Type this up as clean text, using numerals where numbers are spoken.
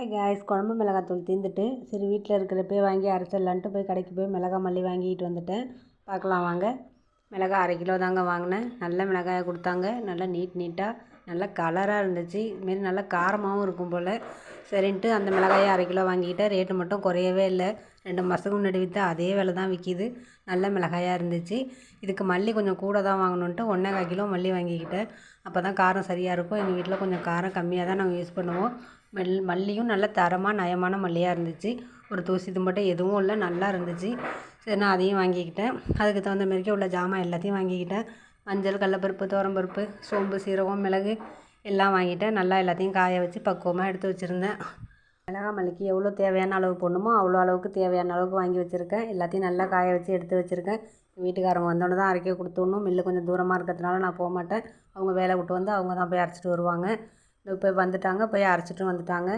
Hi guys, குழம்பு மிளகாத்தூள் தீர்ந்துட்டு சரி வீட்டில் இருக்கிறப்பே வாங்கி அரைச்சிடலான்ட்டு போய் கடைக்கு போய் மிளகா மல்லி வாங்கிட்டு வந்துட்டேன். பார்க்கலாம் வாங்க. மிளகா 1/2 கிலோ தாங்க வாங்கினேன். நல்ல மிளகாயை கொடுத்தாங்க. நல்லா நீட்டாக நல்லா கலராக இருந்துச்சு. இதுமாரி நல்லா காரமாகவும் இருக்கும் போல். சரின்ட்டு அந்த மிளகாயை 1/2 கிலோ வாங்கிக்கிட்டேன். ரேட்டு மட்டும் குறையவே இல்லை. 2 மாதத்துக்கு முன்னாடி விற்று அதே விலை தான் விற்கிது. நல்ல மிளகாயாக இருந்துச்சு. இதுக்கு மல்லி கொஞ்சம் கூட தான் வாங்கணுன்ட்டு 1 1/4 கிலோ மல்லி வாங்கிக்கிட்டேன். அப்போ தான் காரம் சரியாக இருக்கும். எங்கள் வீட்டில் கொஞ்சம் காரம் கம்மியாக தான் நாங்கள் யூஸ் பண்ணுவோம். மல்லியும் நல்ல தரமாக நயமான மல்லியாக இருந்துச்சு. ஒரு தூசி மட்டும் எதுவும் இல்லை, நல்லா இருந்துச்சு. சரி, நான் அதையும் வாங்கிக்கிட்டேன். அதுக்கு தகுந்த மாதிரிக்கே உள்ள ஜாமான் எல்லாத்தையும் வாங்கிக்கிட்டேன். மஞ்சள், கடலப்பருப்பு, துவரம்பருப்பு, சோம்பு, சீரகம், மிளகு எல்லாம் வாங்கிட்டேன். நல்லா எல்லாத்தையும் காய வச்சு பக்குவமாக எடுத்து வச்சுருந்தேன். மிளகா மல்லிக்கு எவ்வளோ தேவையான அளவு போடணுமோ அவ்வளோ அளவுக்கு தேவையான அளவுக்கு வாங்கி வச்சுருக்கேன். எல்லாத்தையும் நல்லா காய வச்சு எடுத்து வச்சுருக்கேன். வீட்டுக்காரங்க வந்தோடனே தான் அரைக்க கொடுத்துடணும். மில்லு கொஞ்சம் தூரமாக இருக்கிறதுனால நான் போக மாட்டேன். அவங்க வேலை விட்டு வந்து அவங்க தான் போய் அரைச்சிட்டு வருவாங்க. இப்போ வந்துட்டாங்க, போய் அரைச்சிட்டு வந்துட்டாங்க.